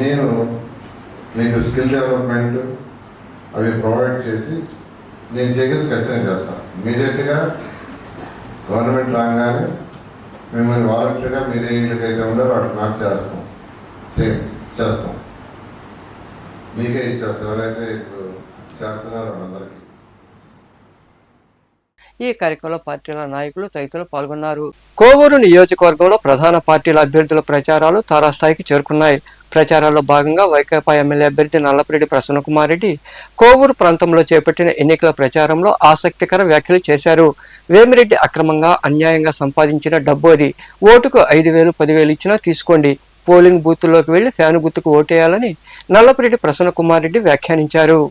నేను మీకు స్కిల్ డెవలప్మెంట్ అవి ప్రొవైడ్ చేసి నేను చేయగలిగి ఖచ్చితంగా చేస్తాను. ఇమీడియట్గా గవర్నమెంట్ రాగానే మిమ్మల్ని వాలంటీర్గా మీరు ఏ ఇళ్ళకైతే ఉండారో వాటికి మ్యాప్ చేస్తాం, సేమ్ చేస్తాం, మీకే ఇచ్చేస్తాం ఎవరైతే ఇప్పుడు చేస్తున్నారో వాళ్ళందరికీ. ఈ కార్యక్రమంలో పార్టీల నాయకులు తదితరులు పాల్గొన్నారు. కోవూరు నియోజకవర్గంలో ప్రధాన పార్టీల అభ్యర్థుల ప్రచారాలు తారాస్థాయికి చేరుకున్నాయి. ప్రచారాల్లో భాగంగా వైకాపా ఎమ్మెల్యే అభ్యర్థి నల్లపురెడ్డి ప్రసన్నకుమార్ రెడ్డి కోవూరు ప్రాంతంలో చేపట్టిన ఎన్నికల ప్రచారంలో ఆసక్తికర వ్యాఖ్యలు చేశారు. వేమిరెడ్డి అక్రమంగా అన్యాయంగా సంపాదించిన డబ్బు అది, ఓటుకు 5,000 10,000 ఇచ్చినా తీసుకోండి, పోలింగ్ బూత్లోకి వెళ్లి ఫ్యాను గుర్తుకు ఓటేయాలని నల్లపురెడ్డి ప్రసన్నకుమార్ రెడ్డి వ్యాఖ్యానించారు.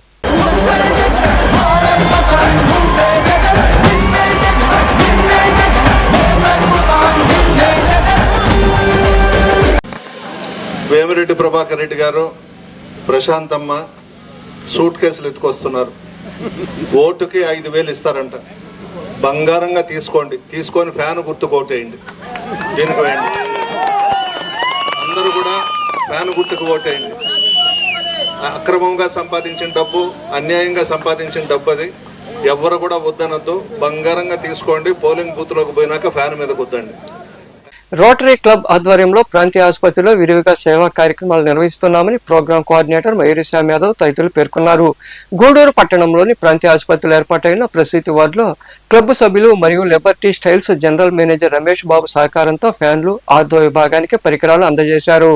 వేమిరెడ్డి ప్రభాకర్ రెడ్డి గారు, ప్రశాంతమ్మ సూట్ కేసులు ఎత్తుకొస్తున్నారు. ఓటుకి 5,000 ఇస్తారంట, బంగారంగా తీసుకోండి, తీసుకొని ఫ్యాన్ గుర్తు ఓటేయండి, దీనికి వేయండి, అందరూ కూడా ఫ్యాన్ గుర్తుకు ఓటేయండి. అక్రమంగా సంపాదించిన డబ్బు, అన్యాయంగా సంపాదించిన డబ్బు అది, ఎవరు కూడా వద్దనొద్దు, బంగారంగా తీసుకోండి, పోలింగ్ బూత్లోకి పోయినాక ఫ్యాన్ మీద కుద్దండి. రోటరీ క్లబ్ ఆధ్వర్యంలో ప్రాంతీయ ఆసుపత్రిలో విరివిగా సేవా కార్యక్రమాలు నిర్వహిస్తున్నామని ప్రోగ్రాం కోఆర్డినేటర్ మయూరి శ్యామ్ యాదవ్ తదితరులు పేర్కొన్నారు. గూడూరు పట్టణంలోని ప్రాంతీయ ఆసుపత్రిలో ఏర్పాటైన ప్రసూతి వార్డులో క్లబ్ సభ్యులు మరియు liberty styles general manager Ramesh Babu సహకారంతో ఫ్యాన్లు, ఆర్థో విభాగానికి పరికరాలు అందజేశారు.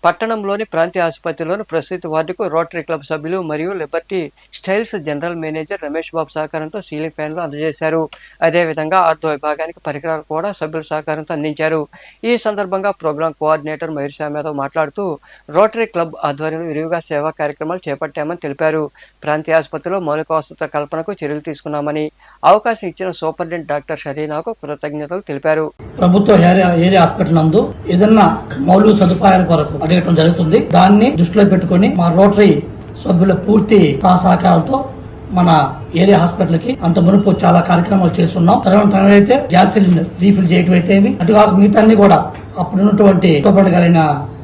పట్టణంలోని ప్రాంతీయ ఆసుపత్రిలోని ప్రసూతి వార్డుకు రోటరీ క్లబ్ సభ్యులు మరియు liberty styles general manager Ramesh Babu సహకారంతో సీలింగ్ ఫ్యాన్లు అందజేశారు. అదేవిధంగా ఆర్థో విభాగానికి పరికరాలు కూడా సభ్యుల సహకారంతో అందించారు. ఈ సందర్భంగా ప్రోగ్రాం కోఆర్డినేటర్ మయూరి శ్యామ్ యాదవ్ మాట్లాడుతూ రోటరీ క్లబ్ ఆధ్వర్యంలో విరివిగా సేవా కార్యక్రమాలు చేపట్టామని తెలిపారు. ప్రాంతీయ ఆసుపత్రిలో మౌలిక వసతుల కల్పనకు చర్యలు తీసుకున్నామని, అవకాశం ఇచ్చిన సూపరింటెండెంట్ డాక్టర్ షరీనాకు కృతజ్ఞతలు తెలిపారు. ప్రభుత్వ ఏరియా హాస్పిటల్ నందు ఏదన్నా మౌలిక సదుపాయాల కొరకు అడగటం జరుగుతుంది. దాన్ని దృష్టిలో పెట్టుకుని మా రోటరీ సభ్యుల పూర్తి సహకారాలతో మన ఏరియా హాస్పిటల్ కి అంత మునుపు చాలా కార్యక్రమాలు చేస్తున్నాం. తర్వాత అయితే గ్యాస్ సిలిండర్ రీఫిల్ చేయటం అయితే అటుగా మిగతా కూడా అప్పుడున్నటువంటి సూపరింటెండెంట్ గారైన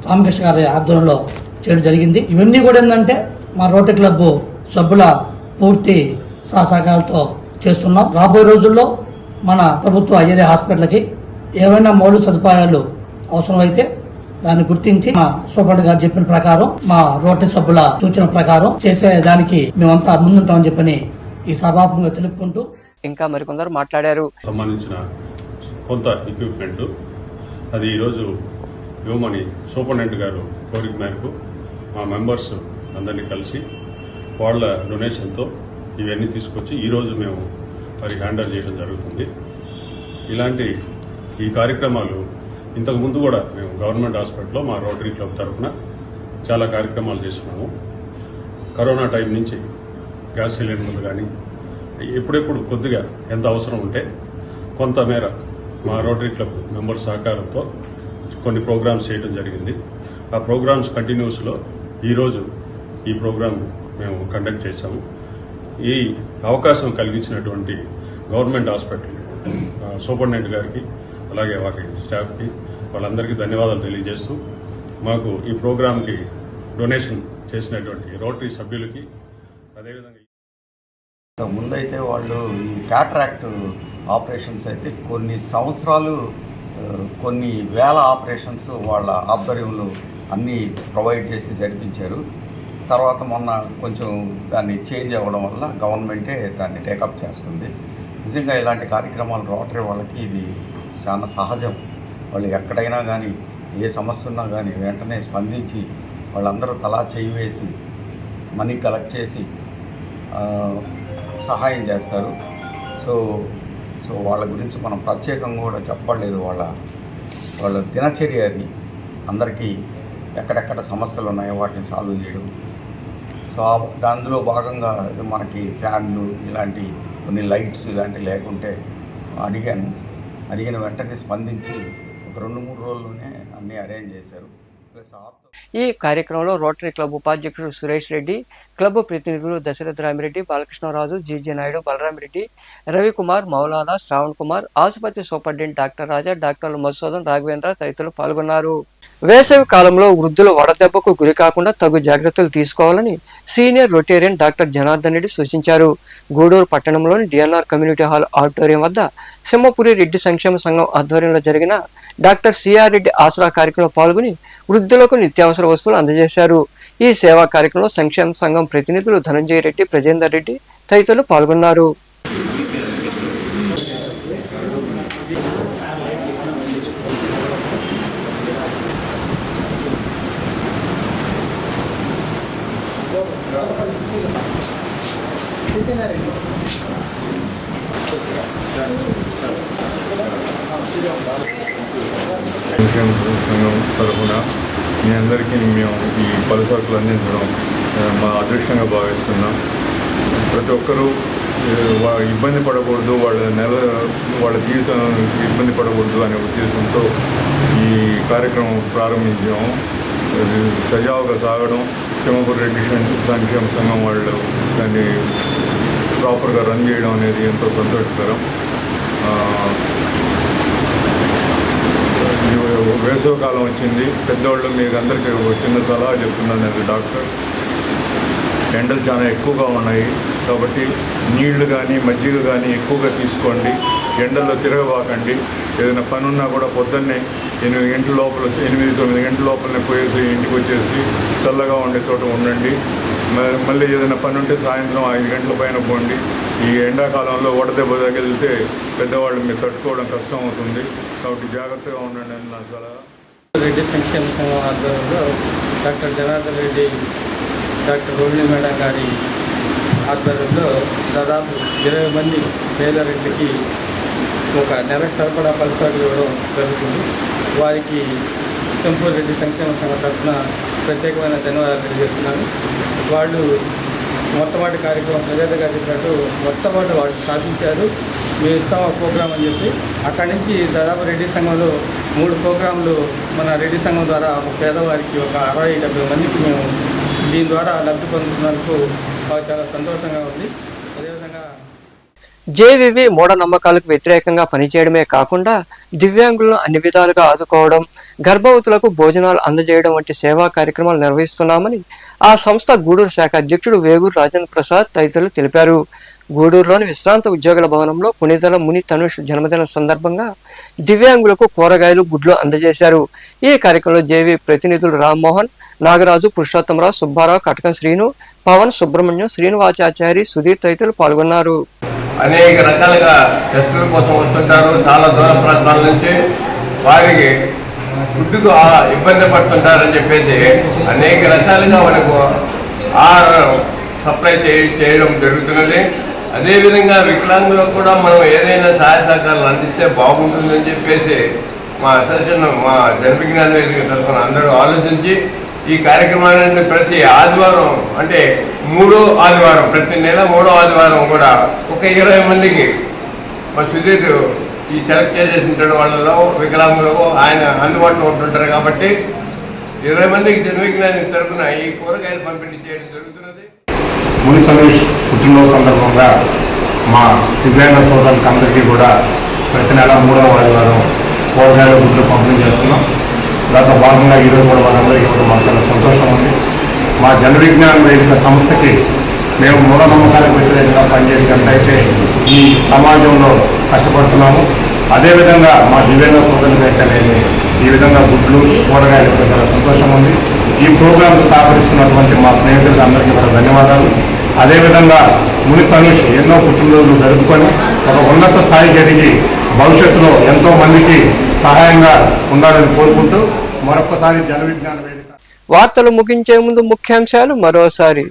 రామకృష్ణ గారి ఆధ్వర్యంలో చేయడం జరిగింది. ఇవన్నీ కూడా ఏంటంటే మా రోటరీ క్లబ్ సభ్యుల పూర్తి సహకారాలతో చేస్తున్నాం. రాబోయే రోజుల్లో మన ప్రభుత్వ ఏరియా హాస్పిటల్ కి ఏవైనా మౌలిక సదుపాయాలు అవసరమైతే దాన్ని గుర్తించి మా సూపరింటెండెంట్ గారు చెప్పిన ప్రకారం, మా రోటరీ సభ్యుల సూచన ప్రకారం చేసేదానికి మేమంతా ముందుంటామని చెప్పని ఈ సభాముఖంగా తెలుపుకుంటూ ఇంకా మరికొందరు మాట్లాడారు. సంబంధించిన కొంత ఎక్విప్మెంట్ అది ఈరోజు ఇవ్వమని సూపరింటెండెంట్ గారు కోరిక మేరకు మా మెంబర్స్ అందరినీ కలిసి వాళ్ళ డొనేషన్తో ఇవన్నీ తీసుకొచ్చి ఈరోజు మేము మరి హ్యాండల్ చేయడం జరుగుతుంది. ఇలాంటి ఈ కార్యక్రమాలు ఇంతకుముందు కూడా మేము గవర్నమెంట్ హాస్పిటల్లో మా రోటరీ క్లబ్ తరఫున చాలా కార్యక్రమాలు చేస్తున్నాము. కరోనా టైం నుంచి గ్యాస్ సిలిండర్లు కానీ ఎప్పుడెప్పుడు కొద్దిగా ఎంత అవసరం ఉంటే కొంతమేర మా రోటరీ క్లబ్ మెంబర్ సహకారంతో కొన్ని ప్రోగ్రామ్స్ చేయడం జరిగింది. ఆ ప్రోగ్రామ్స్ కంటిన్యూస్లో ఈరోజు ఈ ప్రోగ్రాం మేము కండక్ట్ చేశాము. ఈ అవకాశం కలిగించినటువంటి గవర్నమెంట్ హాస్పిటల్ సూపరింటెండెంట్ గారికి అలాగే వారి స్టాఫ్కి వాళ్ళందరికీ ధన్యవాదాలు తెలియజేస్తూ మాకు ఈ ప్రోగ్రాంకి డొనేషన్ చేసినటువంటి రోటరీ సభ్యులకి అదేవిధంగా ముందైతే వాళ్ళు ఈ క్యాట్రాక్ట్ ఆపరేషన్స్ అయితే కొన్ని సంవత్సరాలు కొన్ని వేల ఆపరేషన్స్ వాళ్ళ ఆధ్వర్యంలో అన్నీ ప్రొవైడ్ చేసి జరిపించారు. తర్వాత మొన్న కొంచెం దాన్ని చేంజ్ అవ్వడం వల్ల గవర్నమెంటే దాన్ని టేకప్ చేస్తుంది. నిజంగా ఇలాంటి కార్యక్రమాలు రోటరీ వాళ్ళకి ఇది చాలా సహజం. వాళ్ళు ఎక్కడైనా కానీ ఏ సమస్య ఉన్నా కానీ వెంటనే స్పందించి వాళ్ళందరూ తలా చేయి వేసి మనీ కలెక్ట్ చేసి సహాయం చేస్తారు. సో వాళ్ళ గురించి మనం ప్రత్యేకంగా కూడా చెప్పలేదు. వాళ్ళ దినచర్య అది. అందరికీ ఎక్కడెక్కడ సమస్యలు ఉన్నాయో వాటిని సాల్వ్ చేయడం. సో దానిలో భాగంగా మనకి ఫ్యాన్లు ఇలాంటి కొన్ని లైట్స్ ఇలాంటివి లేకుంటే అడిగిన వెంటనే స్పందించి ఒక 2-3 రోజుల్లోనే అన్నీ అరేంజ్ చేశారు. ప్లస్ ఈ కార్యక్రమంలో రోటరీ క్లబ్ ఉపాధ్యక్షుడు సురేష్ రెడ్డి, క్లబ్ ప్రతినిధులు దశరథ రామిరెడ్డి, బాలకృష్ణరాజు, జీజీ నాయుడు, బలరామిరెడ్డి, రవికుమార్, మౌలానా, శ్రావణ్ కుమార్, ఆసుపత్రి సూపరింటెండెంట్ డాక్టర్ రాజా, డాక్టర్లు మధుసూదన్, రాఘవేంద్ర తదితరులు పాల్గొన్నారు. వేసవి కాలంలో వృద్ధులు వడదెబ్బకు గురి కాకుండా తగు జాగ్రత్తలు తీసుకోవాలని senior Rotarian doctor Janardhan Reddy సూచించారు. గూడూరు పట్టణంలోని డిఎన్ఆర్ కమ్యూనిటీ హాల్ ఆడిటోరియం వద్ద సింహపురి రెడ్డి సంక్షేమ సంఘం ఆధ్వర్యంలో జరిగిన డాక్టర్ సిఆర్ రెడ్డి ఆసరా కార్యక్రమంలో పాల్గొని వృద్ధులకు నిత్యావసర వస్తువులు అందజేశారు. ఈ సేవా కార్యక్రమంలో సంక్షేమ సంఘం ప్రతినిధులు ధనంజయ రెడ్డి, ప్రజేందర్ రెడ్డి తదితరులు పాల్గొన్నారు. సంక్షేమ సంఘం తరఫున మీ అందరికీ మేము ఈ పలు సరుకులు అందించడం మా అదృష్టంగా భావిస్తున్నాం. ప్రతి ఒక్కరూ ఇబ్బంది పడకూడదు, వాళ్ళ జీవితం ఇబ్బంది పడకూడదు అనే ఉద్దేశంతో ఈ కార్యక్రమం ప్రారంభించాము. సజావుగా సాగడం, సింహపురి రెడ్డి సంక్షేమ సంఘం వాళ్ళు దాన్ని ప్రాపర్గా రన్ చేయడం అనేది ఎంతో సంతోషకరం. వేసవికాలం వచ్చింది. పెద్దవాళ్ళు మీకు అందరికీ ఒక చిన్న సలహా చెప్తున్నాను. నేను డాక్టర్, ఎండలు చాలా ఎక్కువగా ఉన్నాయి కాబట్టి నీళ్లు కానీ మజ్జిగ కానీ ఎక్కువగా తీసుకోండి. ఎండల్లో తిరగబాకండి. ఏదైనా పని ఉన్నా కూడా పొద్దున్నే 8 గంటల లోపల 8-9 గంటల లోపలనే పోయేసి ఇంటికి వచ్చేసి చల్లగా ఉండే చోట ఉండండి. మళ్ళీ ఏదైనా పని ఉంటే సాయంత్రం 5 గంటల పైన పోండి. ఈ ఎండాకాలంలో వడదెబ్బ తగిలితే పెద్దవాళ్ళు మీరు తట్టుకోవడం కష్టం అవుతుంది కాబట్టి జాగ్రత్తగా ఉండండి అని నా సలహా. రెడ్డి సంక్షేమ సంఘం ఆధ్వర్యంలో doctor Janardhan Reddy, doctor Rohini madam గారి ఆధ్వర్యంలో దాదాపు 20 మంది పేదరెడ్డికి ఒక నెల సరిపడా పలుసార్లు ఇవ్వడం జరుగుతుంది. వారికి సింహపురి రెడ్డి సంక్షేమ సంఘం తరఫున ప్రత్యేకమైన ధన్యవాదాలు తెలియజేస్తున్నాను. వాళ్ళు మొట్టమొదటి కార్యక్రమం ప్రజలుగా చెప్పినట్టు మొట్టమొదటి వాళ్ళు స్థాపించారు. మేము ఇస్తాం ఒక ప్రోగ్రాం అని చెప్పి అక్కడి నుంచి దాదాపు రెడ్డి సంఘంలో 3 ప్రోగ్రాంలు మన రెడ్డి సంఘం ద్వారా ఒక పేదవారికి ఒక 60-70 మందికి మేము దీని ద్వారా లబ్ధి పొందుతున్నందుకు చాలా సంతోషంగా ఉంది. అదేవిధంగా జేవివి మూఢనమ్మకాలకు వ్యతిరేకంగా పనిచేయడమే కాకుండా దివ్యాంగులను అన్ని విధాలుగా ఆదుకోవడం, గర్భవతులకు భోజనాలు అందజేయడం వంటి సేవా కార్యక్రమాలు నిర్వహిస్తున్నామని ఆ సంస్థ గూడూరు శాఖ అధ్యక్షుడు వేగూరు రాజేంద్ర ప్రసాద్ తదితరులు తెలిపారు. గూడూరులోని విశ్రాంత ఉద్యోగుల భవనంలో పునీతల ముని తనుష్ జన్మదిన సందర్భంగా దివ్యాంగులకు కూరగాయలు, గుడ్లు అందజేశారు. ఈ కార్యక్రమంలో జేవీ ప్రతినిధులు రామ్మోహన్, నాగరాజు, పురుషోత్తమరావు, సుబ్బారావు, కటకం శ్రీను, పవన్, సుబ్రహ్మణ్యం, శ్రీనివాచాచారి, సుధీర్ తదితరులు పాల్గొన్నారు. అనేక రకాలుగా టెస్టుల కోసం వస్తుంటారు చాలా దూర ప్రాంతాల నుంచి. వారికి ఫుడ్కు ఇబ్బంది పడుతుంటారని చెప్పేసి అనేక రకాలుగా మనకు ఆహారం సప్లై చేయడం జరుగుతున్నది. అదేవిధంగా వికలాంగులకు కూడా మనం ఏదైనా సహాయ సహకారాలు అందిస్తే బాగుంటుందని చెప్పేసి మా అసోసియేషన్ మా జనవిజ్ఞాన వేదిక తరఫున అందరూ ఆలోచించి ఈ కార్యక్రమాన్ని ప్రతి ఆదివారం అంటే 3వ ఆదివారం ప్రతి నెల 3వ ఆదివారం కూడా ఒక 20 మందికి మా సుధీర్ ఈ సెలెక్ట్ చేసేసింటాడు. వాళ్ళలో వికలాంగులకు ఆయన అందుబాటులో ఉంటుంటారు కాబట్టి 20 మందికి జనవిజ్ఞాని తరఫున ఈ కూరగాయలు పంపిణీ చేయడం జరుగుతున్నది. ముని తనీష్ పుట్టినరోజు సందర్భంగా మా దివ్యాంగ సోదరులకు అందరికీ కూడా ప్రతి నెల 3వ ఆదివారం కూరగాయల గుడ్లు పంపిణీ చేస్తున్నాం. దాంట్లో భాగంగా ఈరోజు కూడా వాళ్ళందరికీ కూడా మాకు చాలా సంతోషం ఉంది. మా జనవిజ్ఞాన వేదిక సంస్థకి మేము మూఢనమ్మకాలకు వ్యతిరేకంగా పనిచేసేటైతే ఈ సమాజంలో కష్టపడుతున్నాము. అదేవిధంగా మా దివ్యాంగ సోదరులకు అయితే ఈ విధంగా గుడ్లు కూరగాయలు చాలా సంతోషం ఉంది. ఈ ప్రోగ్రాంకు సహకరిస్తున్నటువంటి మా స్నేహితులకు అందరికీ కూడా ధన్యవాదాలు. అదేవిధంగా ముని తనుష్ ఎన్నో పుట్టినరోజులు జరుపుకొని ఒక ఉన్నత స్థాయికి ఎదిగి భవిష్యత్తులో ఎంతో మందికి సహాయంగా ఉండాలని కోరుకుంటూ మరొకసారి జనవిజ్ఞాన వేదిక. వార్తలు ముగించే ముందు ముఖ్యాంశాలు మరోసారి.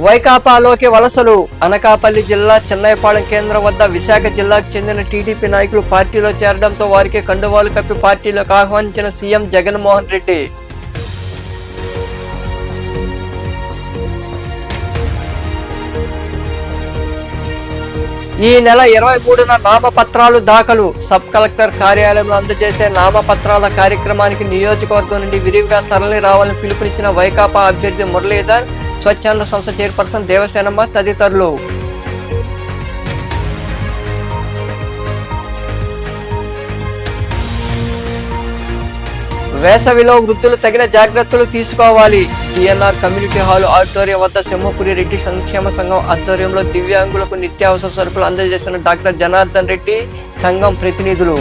వైకాపాలోకి వలసలు. అనకాపల్లి జిల్లా చెన్నైపాళెం కేంద్రం వద్ద విశాఖ జిల్లాకు చెందిన టీడీపీ నాయకులు పార్టీలో చేరడంతో వారికి కండువాలు కప్పి పార్టీలోకి ఆహ్వానించిన సీఎం జగన్మోహన్ రెడ్డి. ఈ నెల 23న నామపత్రాలు దాఖలు. సబ్ కలెక్టర్ కార్యాలయంలో అందజేసే నామపత్రాల కార్యక్రమానికి నియోజకవర్గం నుండి విరివిగా తరలి రావాలని పిలుపునిచ్చిన వైకాపా అభ్యర్థి మురళీధర్, స్వచ్ఛంద సంస్థ చైర్పర్సన్ దేవసేనమ్మ తదితరులు. వేసవిలో వృద్ధులు తగిన జాగ్రత్తలు తీసుకోవాలి. టీఎన్ఆర్ కమ్యూనిటీ హాల్ ఆడిటోరియం వద్ద సింహపురి రెడ్డి సంక్షేమ సంఘం ఆధ్వర్యంలో దివ్యాంగులకు నిత్యావసర సరుకులు అందజేసిన డాక్టర్ జనార్దన్ రెడ్డి సంఘం ప్రతినిధులు.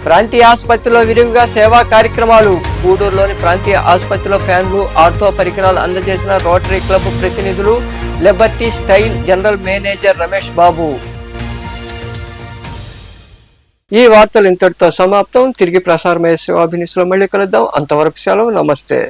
ప్రాంతీయ ఆసుపత్రిలో విరివిగా సేవా కార్యక్రమాలు. గూడూరులోని ప్రాంతీయ ఆసుపత్రిలో ఫ్యాన్లు, ఆర్థో పరికరాలు అందజేసిన రోటరీ క్లబ్ ప్రతినిధులు. Liberty style general manager Ramesh Babu. ఈ వార్తలు ఇంతటితో సమాప్తం. తిరిగి ప్రసారమయ్యే శివాభినిస్లో మళ్ళీ కలుద్దాం. అంతవరకు సెలవు. నమస్తే.